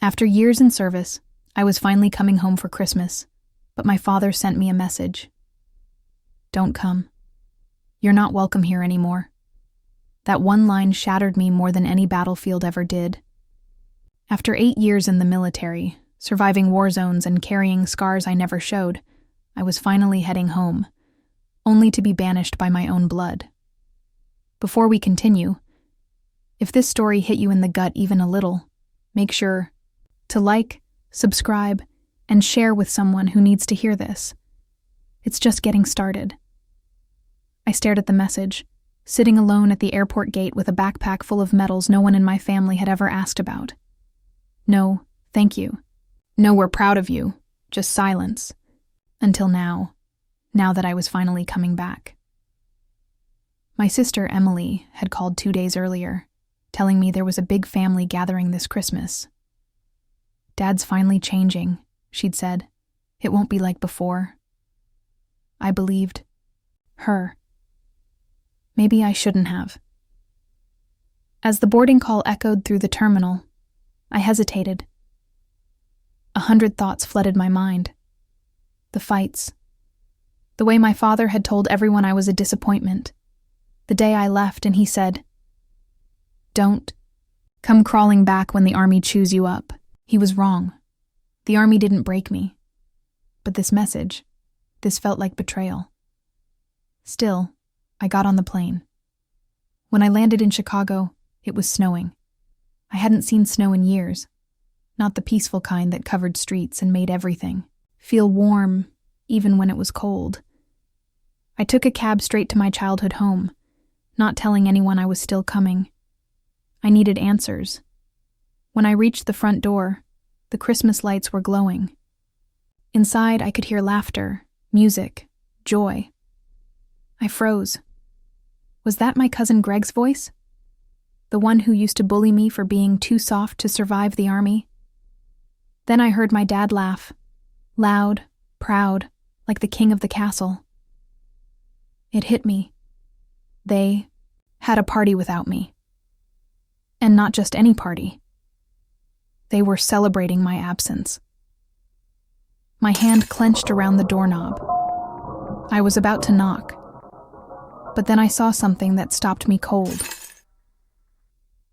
After years in service, I was finally coming home for Christmas, but my father sent me a message. "Don't come. You're not welcome here anymore." That one line shattered me more than any battlefield ever did. After 8 years in the military, surviving war zones and carrying scars I never showed, I was finally heading home, only to be banished by my own blood. Before we continue, if this story hit you in the gut even a little, make sure to like, subscribe, and share with someone who needs to hear this. It's just getting started. I stared at the message, sitting alone at the airport gate with a backpack full of medals no one in my family had ever asked about. No, thank you. No, we're proud of you. Just silence. Until now that I was finally coming back. My sister, Emily, had called 2 days earlier, telling me there was a big family gathering this Christmas. "Dad's finally changing," she'd said. "It won't be like before." I believed her. Maybe I shouldn't have. As the boarding call echoed through the terminal, I hesitated. 100 thoughts flooded my mind. The fights. The way my father had told everyone I was a disappointment. The day I left and he said, "Don't come crawling back when the army chews you up." He was wrong. The army didn't break me. But this message, this felt like betrayal. Still, I got on the plane. When I landed in Chicago, it was snowing. I hadn't seen snow in years, not the peaceful kind that covered streets and made everything feel warm, even when it was cold. I took a cab straight to my childhood home, not telling anyone I was still coming. I needed answers. When I reached the front door, the Christmas lights were glowing. Inside, I could hear laughter, music, joy. I froze. Was that my cousin Greg's voice? The one who used to bully me for being too soft to survive the army? Then I heard my dad laugh, loud, proud, like the king of the castle. It hit me. They had a party without me. And not just any party. They were celebrating my absence. My hand clenched around the doorknob. I was about to knock, but then I saw something that stopped me cold.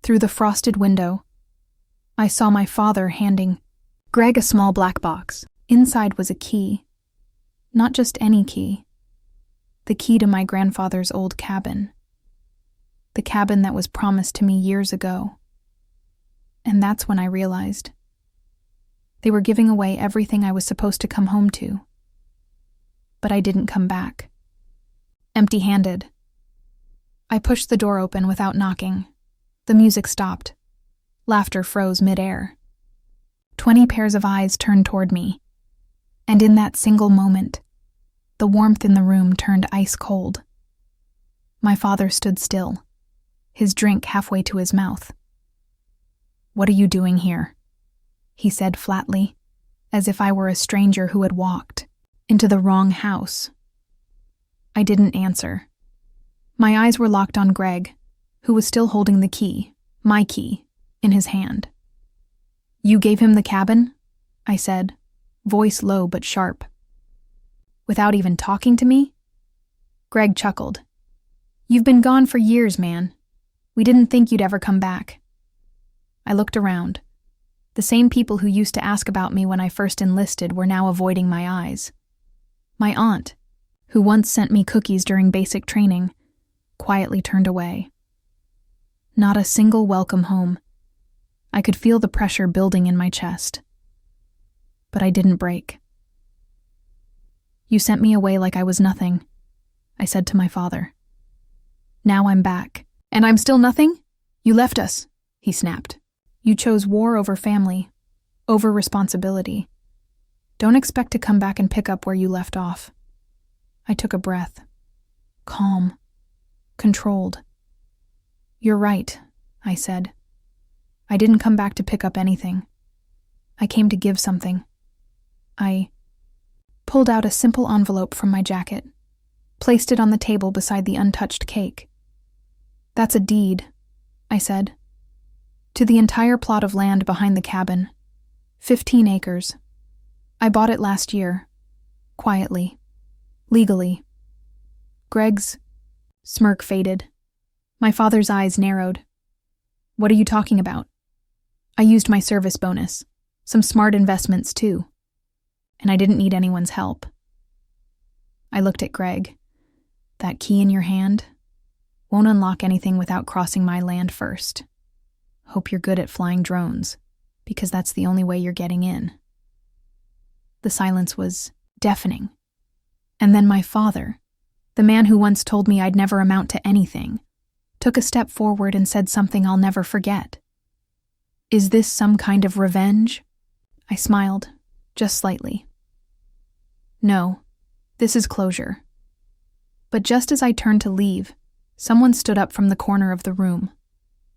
Through the frosted window, I saw my father handing Greg a small black box. Inside was a key. Not just any key. The key to my grandfather's old cabin. The cabin that was promised to me years ago. And that's when I realized they were giving away everything I was supposed to come home to. But I didn't come back. Empty-handed. I pushed the door open without knocking. The music stopped. Laughter froze mid-air. 20 pairs of eyes turned toward me. And in that single moment, the warmth in the room turned ice cold. My father stood still, his drink halfway to his mouth. "What are you doing here?" he said flatly, as if I were a stranger who had walked into the wrong house. I didn't answer. My eyes were locked on Greg, who was still holding the key, my key, in his hand. "You gave him the cabin?" I said, voice low but sharp. "Without even talking to me?" Greg chuckled. "You've been gone for years, man. We didn't think you'd ever come back." I looked around. The same people who used to ask about me when I first enlisted were now avoiding my eyes. My aunt, who once sent me cookies during basic training, quietly turned away. Not a single welcome home. I could feel the pressure building in my chest. But I didn't break. "You sent me away like I was nothing," I said to my father. "Now I'm back. And I'm still nothing? You left us," he snapped. "You chose war over family, over responsibility. Don't expect to come back and pick up where you left off." I took a breath. Calm. Controlled. "You're right," I said. "I didn't come back to pick up anything. I came to give something." I pulled out a simple envelope from my jacket, placed it on the table beside the untouched cake. "That's a deed," I said, "to the entire plot of land behind the cabin, 15 acres. I bought it last year. Quietly. Legally. Greg's smirk faded. My father's eyes narrowed. What are you talking about? I used my service bonus. Some smart investments, too. And I didn't need anyone's help. I looked at Greg. That key in your hand won't unlock anything without crossing my land first. Hope you're good at flying drones, because that's the only way you're getting in. The silence was deafening. And then my father, the man who once told me I'd never amount to anything, took a step forward and said something I'll never forget. Is this some kind of revenge? I smiled, just slightly. No, this is closure. But just as I turned to leave, someone stood up from the corner of the room.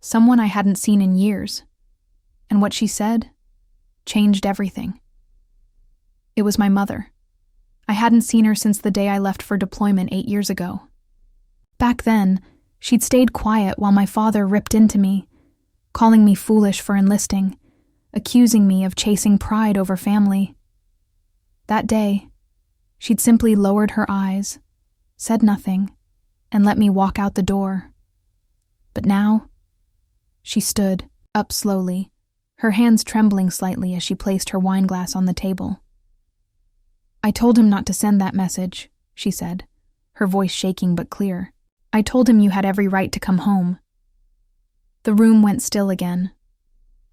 Someone I hadn't seen in years. And what she said changed everything. It was my mother. I hadn't seen her since the day I left for deployment 8 years ago. Back then, she'd stayed quiet while my father ripped into me, calling me foolish for enlisting, accusing me of chasing pride over family. That day, she'd simply lowered her eyes, said nothing, and let me walk out the door. But now, she stood, up slowly, her hands trembling slightly as she placed her wineglass on the table. I told him not to send that message, she said, her voice shaking but clear. I told him you had every right to come home. The room went still again.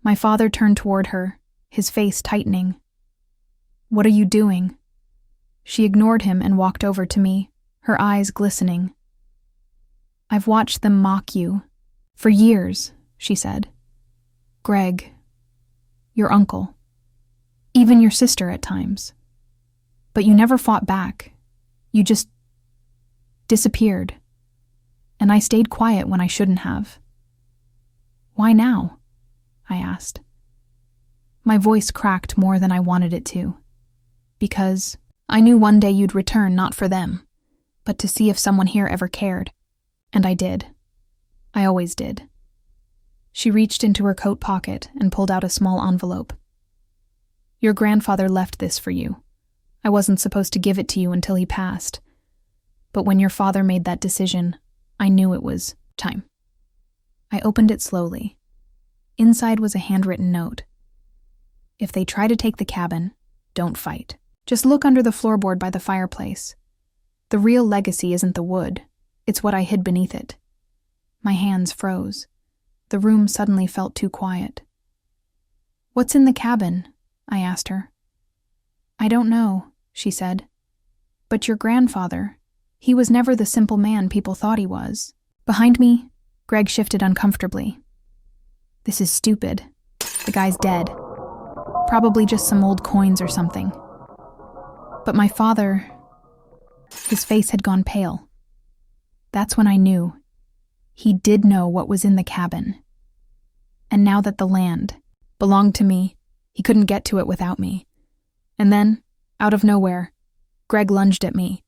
My father turned toward her, his face tightening. What are you doing? She ignored him and walked over to me, her eyes glistening. I've watched them mock you. For years, she said. Greg, your uncle, even your sister at times. But you never fought back. You just disappeared. And I stayed quiet when I shouldn't have. Why now? I asked. My voice cracked more than I wanted it to. Because I knew one day you'd return, not for them, but to see if someone here ever cared. And I did. I always did. She reached into her coat pocket and pulled out a small envelope. Your grandfather left this for you. I wasn't supposed to give it to you until he passed. But when your father made that decision, I knew it was time. I opened it slowly. Inside was a handwritten note. If they try to take the cabin, don't fight. Just look under the floorboard by the fireplace. The real legacy isn't the wood. It's what I hid beneath it. My hands froze. The room suddenly felt too quiet. What's in the cabin? I asked her. I don't know, she said. But your grandfather, he was never the simple man people thought he was. Behind me, Greg shifted uncomfortably. This is stupid. The guy's dead. Probably just some old coins or something. But my father, his face had gone pale. That's when I knew. He did know what was in the cabin. And now that the land belonged to me, he couldn't get to it without me. And then, out of nowhere, Greg lunged at me,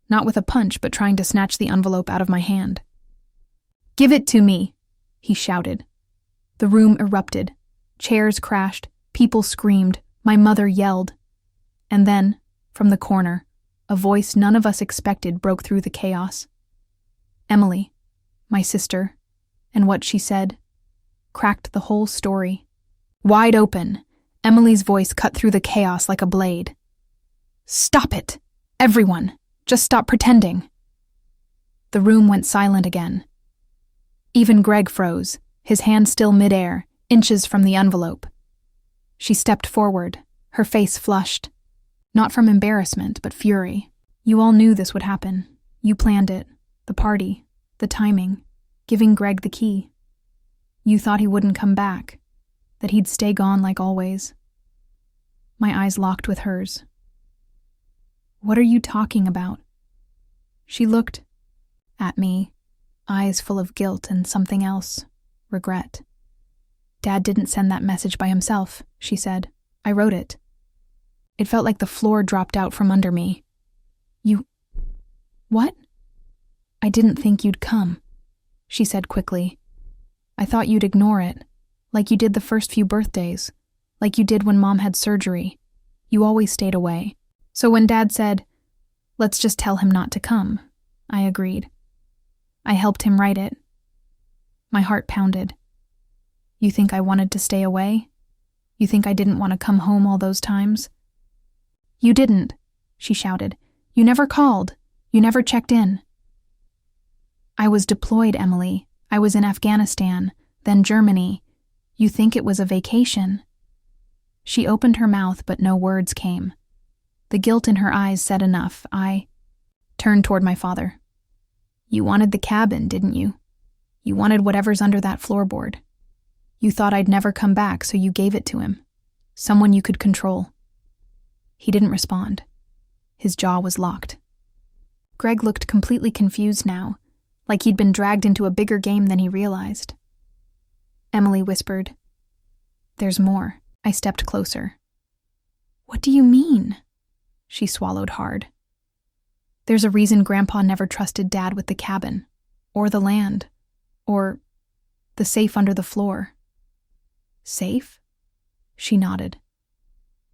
not with a punch but trying to snatch the envelope out of my hand. Give it to me, he shouted. The room erupted. Chairs crashed, people screamed, my mother yelled. And then, from the corner, a voice none of us expected broke through the chaos. Emily, my sister, and what she said, cracked the whole story. Wide open, Emily's voice cut through the chaos like a blade. Stop it! Everyone! Just stop pretending! The room went silent again. Even Greg froze, his hand still midair, inches from the envelope. She stepped forward, her face flushed. Not from embarrassment, but fury. You all knew this would happen. You planned it. The party. The timing. Giving Greg the key. You thought he wouldn't come back. That he'd stay gone like always. My eyes locked with hers. What are you talking about? She looked at me, eyes full of guilt and something else, regret. Dad didn't send that message by himself, she said. I wrote it. It felt like the floor dropped out from under me. You... What? I didn't think you'd come, she said quickly. I thought you'd ignore it, like you did the first few birthdays, like you did when Mom had surgery. You always stayed away. So when Dad said, "Let's just tell him not to come," I agreed. I helped him write it. My heart pounded. You think I wanted to stay away? You think I didn't want to come home all those times? You didn't, she shouted. You never called. You never checked in. I was deployed, Emily. I was in Afghanistan, then Germany. You think it was a vacation? She opened her mouth, but no words came. The guilt in her eyes said enough. I turned toward my father. You wanted the cabin, didn't you? You wanted whatever's under that floorboard. You thought I'd never come back, so you gave it to him. Someone you could control. He didn't respond. His jaw was locked. Greg looked completely confused now, like he'd been dragged into a bigger game than he realized. Emily whispered, "There's more." I stepped closer. "What do you mean?" She swallowed hard. "There's a reason Grandpa never trusted Dad with the cabin, or the land, or the safe under the floor." "Safe?" She nodded.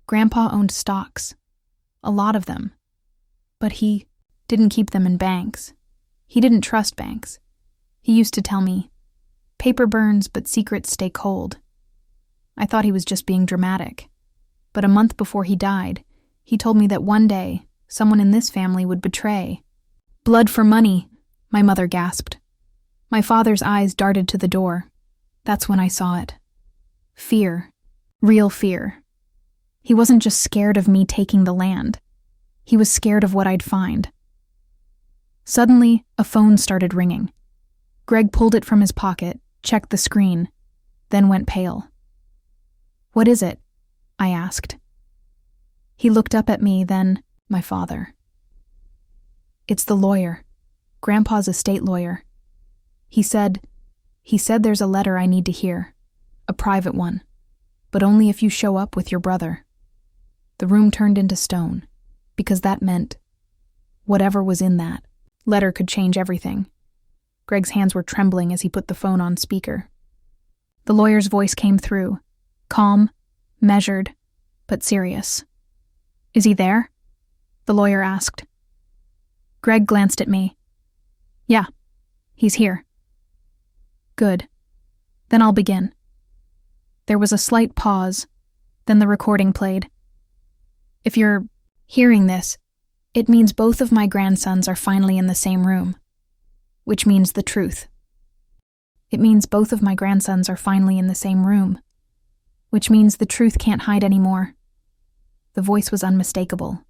"Grandpa owned stocks, a lot of them, but he didn't keep them in banks. He didn't trust banks. He used to tell me, 'Paper burns, but secrets stay cold.' I thought he was just being dramatic, but a month before he died, he told me that one day someone in this family would betray." "Blood for money," my mother gasped. My father's eyes darted to the door. That's when I saw it. Fear. Real fear. He wasn't just scared of me taking the land. He was scared of what I'd find. Suddenly, a phone started ringing. Greg pulled it from his pocket, checked the screen, then went pale. "What is it?" I asked. He looked up at me, then my father. "It's the lawyer. Grandpa's estate lawyer. He said there's a letter I need to hear. A private one. But only if you show up with your brother." The room turned into stone, because that meant whatever was in that letter could change everything. Greg's hands were trembling as he put the phone on speaker. The lawyer's voice came through, calm, measured, but serious. "Is he there?" the lawyer asked. Greg glanced at me. "Yeah, he's here." "Good. Then I'll begin." There was a slight pause, then the recording played. "If you're hearing this, it means both of my grandsons are finally in the same room, which means the truth. It means both of my grandsons are finally in the same room, which means the truth can't hide anymore." The voice was unmistakable.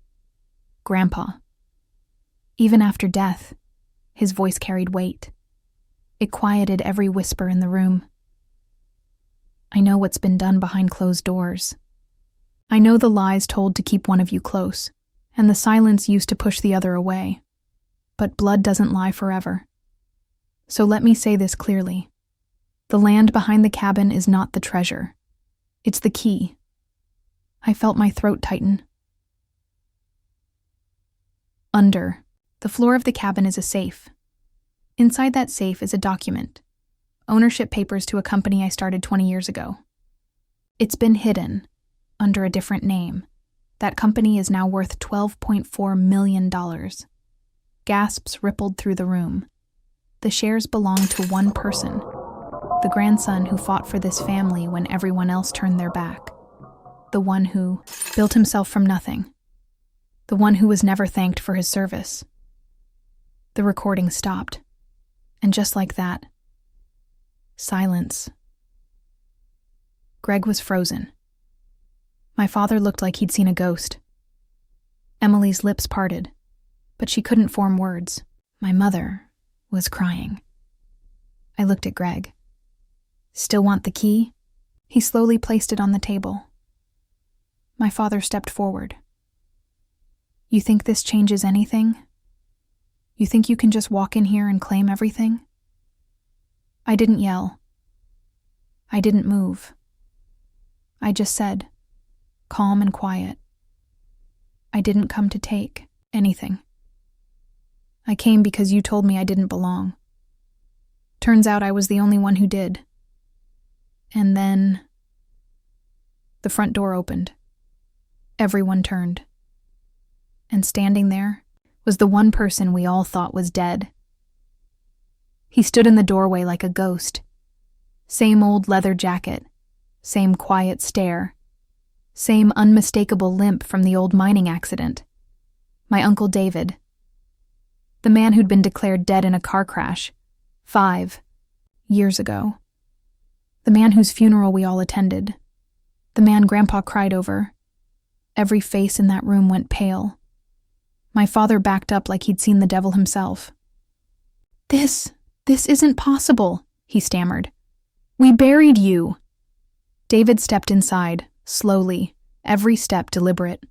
Grandpa. Even after death, his voice carried weight. It quieted every whisper in the room. "I know what's been done behind closed doors. I know the lies told to keep one of you close, and the silence used to push the other away. But blood doesn't lie forever. So let me say this clearly. The land behind the cabin is not the treasure. It's the key." I felt my throat tighten. Under the floor of the cabin is a safe. Inside that safe is a document. Ownership papers to a company I started 20 years ago. It's been hidden, under a different name. That company is now worth $12.4 million. Gasps rippled through the room. The shares belong to one person, the grandson who fought for this family when everyone else turned their back. The one who built himself from nothing. The one who was never thanked for his service. The recording stopped. And just like that, silence. Greg was frozen. My father looked like he'd seen a ghost. Emily's lips parted, but she couldn't form words. My mother was crying. I looked at Greg. "Still want the key?" He slowly placed it on the table. My father stepped forward. "You think this changes anything? You think you can just walk in here and claim everything?" I didn't yell. I didn't move. I just said, calm and quiet, "I didn't come to take anything. I came because you told me I didn't belong. Turns out I was the only one who did. And then The front door opened. Everyone turned. And standing there was the one person we all thought was dead. He stood in the doorway like a ghost. Same old leather jacket, same quiet stare, same unmistakable limp from the old mining accident. My Uncle David. The man who'd been declared dead in a car crash 5 years ago. The man whose funeral we all attended. The man Grandpa cried over. Every face in that room went pale. My father backed up like he'd seen the devil himself. This isn't possible," he stammered. "We buried you." David stepped inside, slowly, every step deliberate.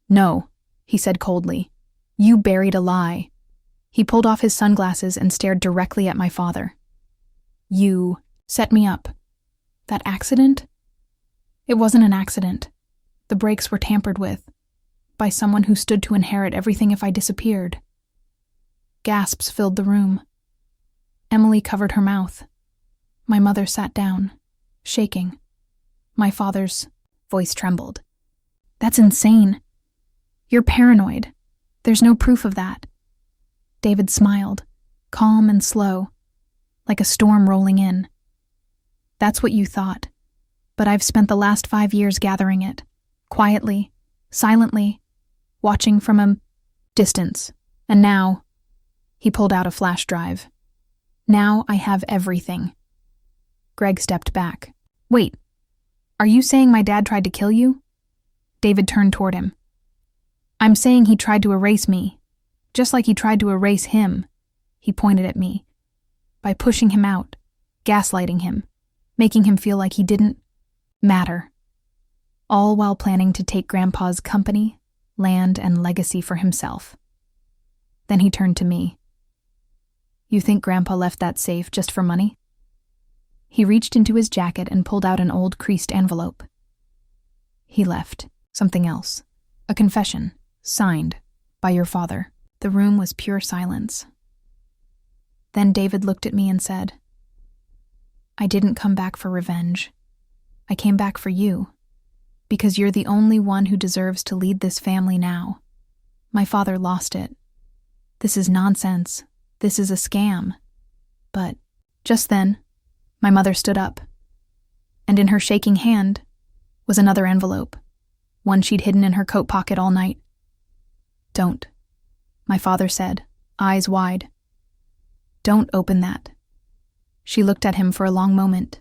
"No," he said coldly. "You buried a lie." He pulled off his sunglasses and stared directly at my father. "You set me up. That accident? It wasn't an accident. The brakes were tampered with, by someone who stood to inherit everything if I disappeared." Gasps filled the room. Emily covered her mouth. My mother sat down, shaking. My father's voice trembled. "That's insane. You're paranoid. There's no proof of that." David smiled, calm and slow, like a storm rolling in. "That's what you thought, but I've spent the last 5 years gathering it, quietly, silently, watching from a distance, and now," he pulled out a flash drive. "Now I have everything." Greg stepped back. "Wait, are you saying my dad tried to kill you?" David turned toward him. "I'm saying he tried to erase me, just like he tried to erase him," he pointed at me, "by pushing him out, gaslighting him, making him feel like he didn't matter, all while planning to take Grandpa's company, land, and legacy for himself." Then he turned to me. "You think Grandpa left that safe just for money?" He reached into his jacket and pulled out an old creased envelope. "He left something else. A confession, signed by your father." The room was pure silence. Then David looked at me and said, "I didn't come back for revenge. I came back for you, because you're the only one who deserves to lead this family now. My father lost it. This is nonsense. This is a scam." But just then, my mother stood up, and in her shaking hand was another envelope, one she'd hidden in her coat pocket all night. "Don't," my father said, eyes wide. "Don't open that." She looked at him for a long moment.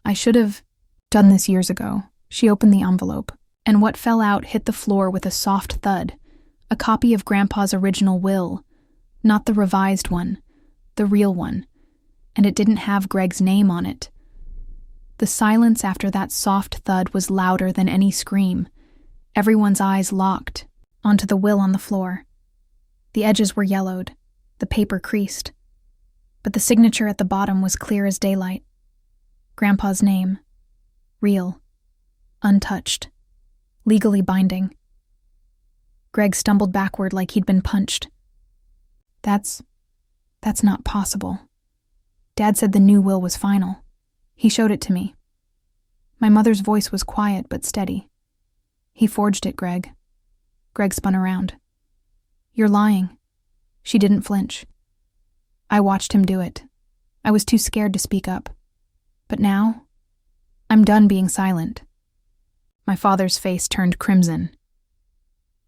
"I should have done this years ago." She opened the envelope, and what fell out hit the floor with a soft thud, a copy of Grandpa's original will, not the revised one, the real one, and it didn't have Greg's name on it. The silence after that soft thud was louder than any scream. Everyone's eyes locked onto the will on the floor. The edges were yellowed, the paper creased, but the signature at the bottom was clear as daylight. Grandpa's name, real, untouched, legally binding. Greg stumbled backward like he'd been punched. That's not possible. Dad said the new will was final. He showed it to me." My mother's voice was quiet but steady. "He forged it, Greg." Greg spun around. "You're lying." She didn't flinch. I watched him do it. I was too scared to speak up. But now, I'm done being silent. My father's face turned crimson.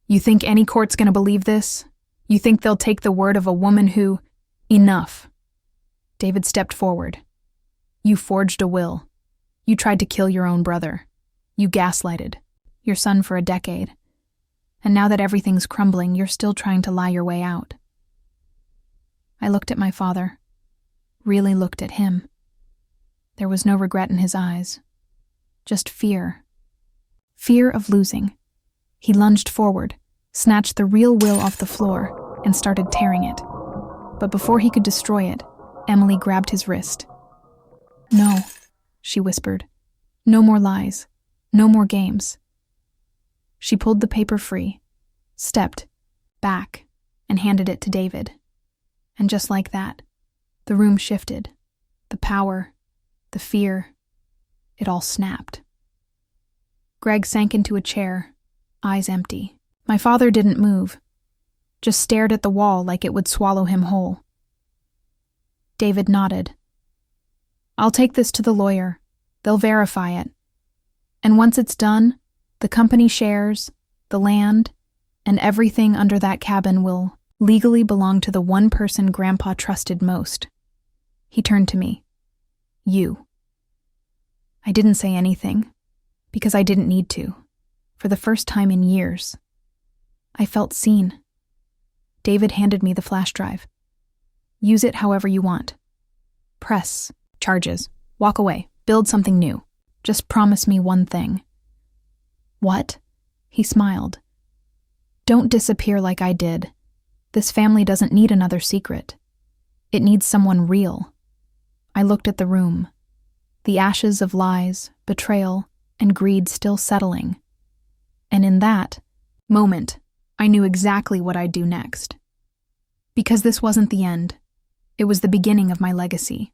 "You think any court's gonna believe this? You think they'll take the word of a woman who—" "Enough." David stepped forward. "You forged a will. You tried to kill your own brother. You gaslighted your son for a decade. And now that everything's crumbling, you're still trying to lie your way out." I looked at my father, really looked at him. There was no regret in his eyes, just fear. Fear of losing. He lunged forward, snatched the real will off the floor, and started tearing it. But before he could destroy it, Emily grabbed his wrist. "No," she whispered. "No more lies. No more games." She pulled the paper free, stepped back, and handed it to David. And just like that, the room shifted. The power, the fear, it all snapped. Greg sank into a chair, eyes empty. My father didn't move, just stared at the wall like it would swallow him whole. David nodded. I'll take this to the lawyer. They'll verify it. And once it's done, the company shares, the land, and everything under that cabin will legally belong to the one person Grandpa trusted most. He turned to me. You. I didn't say anything, because I didn't need to. For the first time in years, I felt seen. David handed me the flash drive. Use it however you want. Press charges. Walk away. Build something new. Just promise me one thing. What? He smiled. Don't disappear like I did. This family doesn't need another secret. It needs someone real. I looked at the room. The ashes of lies, betrayal, and greed still settling. And in that moment, I knew exactly what I'd do next. Because this wasn't the end. It was the beginning of my legacy.